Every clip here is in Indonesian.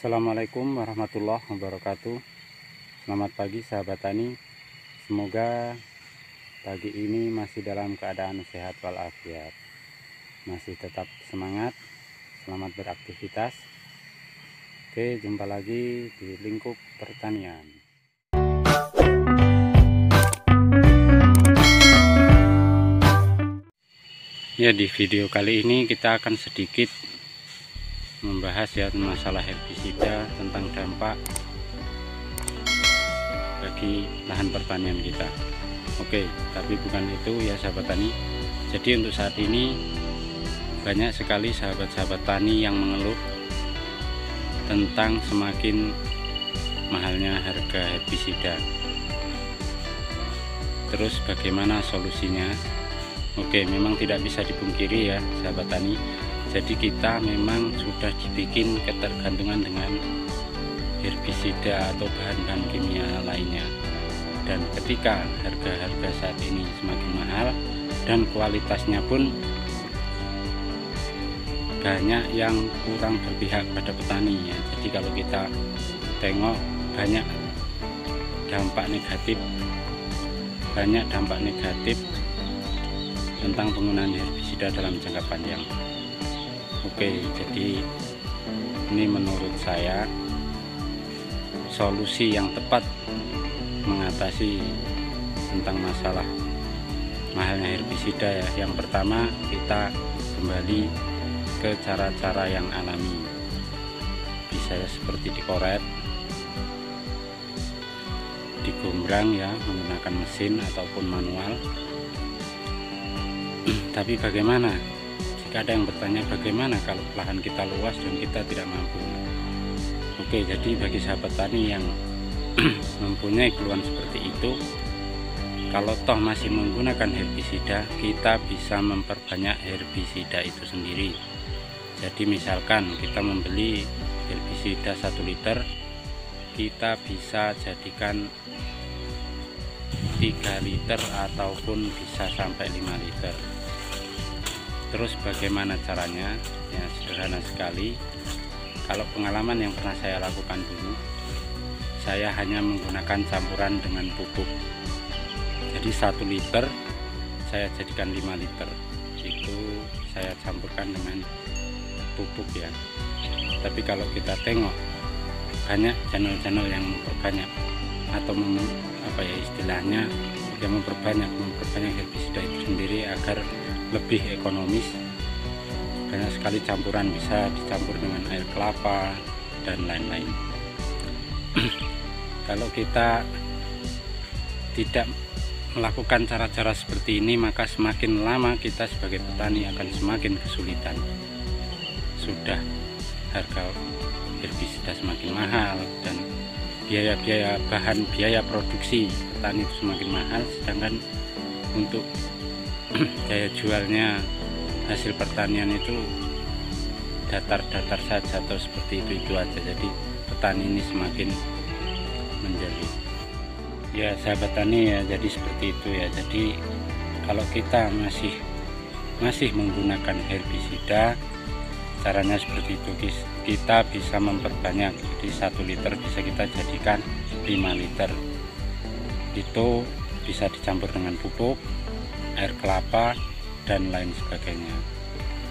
Assalamualaikum warahmatullahi wabarakatuh. Selamat pagi sahabat tani. Semoga pagi ini masih dalam keadaan sehat walafiat, masih tetap semangat. Selamat beraktivitas. Oke, jumpa lagi di Lingkup Pertanian. Ya, di video kali ini kita akan sedikit membahas ya masalah herbisida, tentang dampak bagi lahan pertanian kita. Oke, tapi bukan itu ya sahabat tani. Jadi untuk saat ini banyak sekali sahabat-sahabat tani yang mengeluh tentang semakin mahalnya harga herbisida. Terus bagaimana solusinya? Oke, memang tidak bisa dipungkiri ya sahabat tani. Jadi kita memang sudah dibikin ketergantungan dengan herbisida atau bahan-bahan kimia lainnya. Dan ketika harga-harga saat ini semakin mahal dan kualitasnya pun banyak yang kurang berpihak pada petani ya. Jadi kalau kita tengok banyak dampak negatif tentang penggunaan herbisida dalam jangka panjang. Oke, jadi ini menurut saya solusi yang tepat mengatasi tentang masalah mahalnya herbisida ya. Yang pertama, kita kembali ke cara-cara yang alami. Bisa seperti dikoret, digombrang ya menggunakan mesin ataupun manual. Tapi bagaimana? Jika ada yang bertanya bagaimana kalau lahan kita luas dan kita tidak mampu. Oke, jadi bagi sahabat tani yang mempunyai keluhan seperti itu, kalau toh masih menggunakan herbisida, kita bisa memperbanyak herbisida itu sendiri. Jadi misalkan kita membeli herbisida 1 liter, kita bisa jadikan 3 liter ataupun bisa sampai 5 liter. Terus bagaimana caranya? Ya sederhana sekali. Kalau pengalaman yang pernah saya lakukan dulu, saya hanya menggunakan campuran dengan pupuk. Jadi 1 liter saya jadikan 5 liter. Itu saya campurkan dengan pupuk ya. Tapi kalau kita tengok banyak channel-channel yang memperbanyak atau istilahnya yang memperbanyak herbisida itu sendiri agar lebih ekonomis. Banyak sekali campuran, bisa dicampur dengan air kelapa dan lain-lain. Kalau kita tidak melakukan cara-cara seperti ini, maka semakin lama kita sebagai petani akan semakin kesulitan. Sudah harga herbisida semakin mahal dan biaya produksi petani itu semakin mahal, sedangkan untuk daya jualnya hasil pertanian itu datar-datar saja atau seperti itu aja. Jadi petani ini semakin menjadi ya sahabat tani ya, jadi seperti itu ya. Jadi kalau kita masih menggunakan herbisida, caranya seperti itu. Kita bisa memperbanyak, jadi 1 liter bisa kita jadikan 5 liter. Itu bisa dicampur dengan pupuk, air kelapa dan lain sebagainya.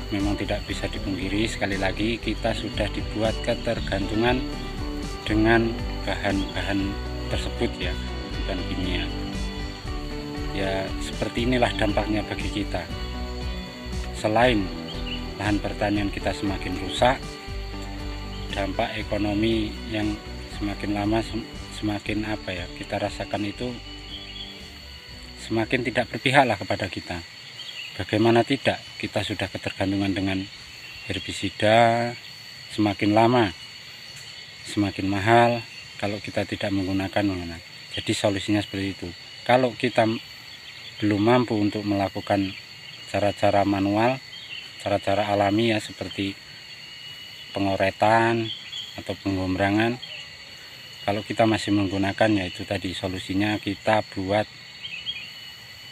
Memang tidak bisa dipungkiri, sekali lagi kita sudah dibuat ketergantungan dengan bahan-bahan tersebut ya, bukan kimia. Ya seperti inilah dampaknya bagi kita. Selain lahan pertanian kita semakin rusak, dampak ekonomi yang semakin lama semakin kita rasakan itu semakin tidak berpihak lah kepada kita. Bagaimana tidak, kita sudah ketergantungan dengan herbisida, semakin lama semakin mahal kalau kita tidak menggunakan. Jadi solusinya seperti itu. Kalau kita belum mampu untuk melakukan cara-cara manual, cara-cara alami ya, seperti pengoretan atau pengombrangan, kalau kita masih menggunakan, ya itu tadi solusinya kita buat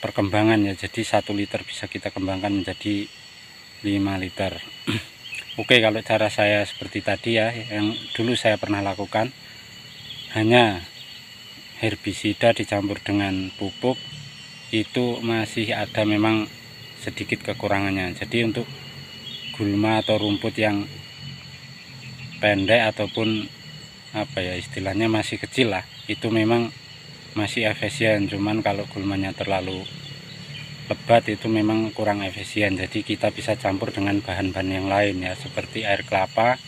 perkembangan ya. Jadi 1 liter bisa kita kembangkan menjadi 5 liter. Oke, kalau cara saya seperti tadi ya, yang dulu saya pernah lakukan, hanya herbisida dicampur dengan pupuk, itu masih ada memang sedikit kekurangannya. Jadi untuk gulma atau rumput yang pendek ataupun apa ya istilahnya masih kecil lah, itu memang masih efisien. Cuman kalau gulmanya terlalu lebat itu memang kurang efisien. Jadi kita bisa campur dengan bahan-bahan yang lain ya, seperti air kelapa,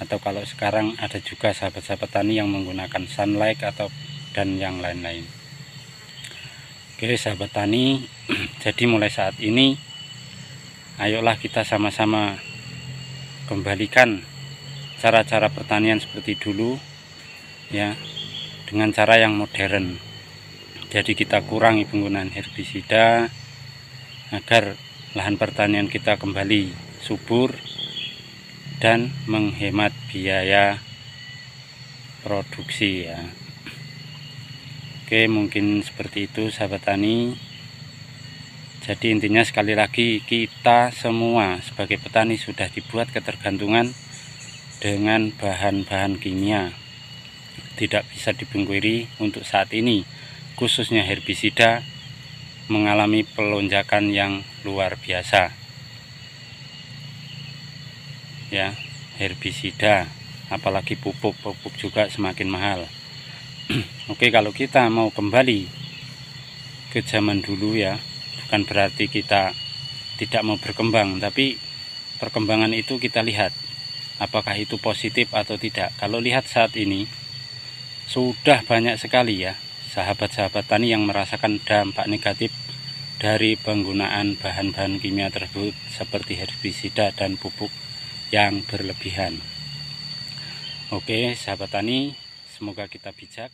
atau kalau sekarang ada juga sahabat-sahabat tani yang menggunakan sunlight atau dan yang lain-lain. Oke sahabat tani, jadi mulai saat ini ayolah kita sama-sama kembalikan cara-cara pertanian seperti dulu ya, dengan cara yang modern. Jadi kita kurangi penggunaan herbisida agar lahan pertanian kita kembali subur dan menghemat biaya produksi ya. Oke, mungkin seperti itu sahabat tani. Jadi intinya sekali lagi, kita semua sebagai petani sudah dibuat ketergantungan dengan bahan-bahan kimia. Tidak bisa dipungkiri untuk saat ini, khususnya herbisida mengalami pelonjakan yang luar biasa. Ya, herbisida, apalagi pupuk juga semakin mahal. Oke, kalau kita mau kembali ke zaman dulu ya, bukan berarti kita tidak mau berkembang, tapi perkembangan itu kita lihat apakah itu positif atau tidak. Kalau lihat saat ini sudah banyak sekali ya sahabat-sahabat tani yang merasakan dampak negatif dari penggunaan bahan-bahan kimia tersebut seperti herbisida dan pupuk yang berlebihan. Oke sahabat tani, semoga kita bijak.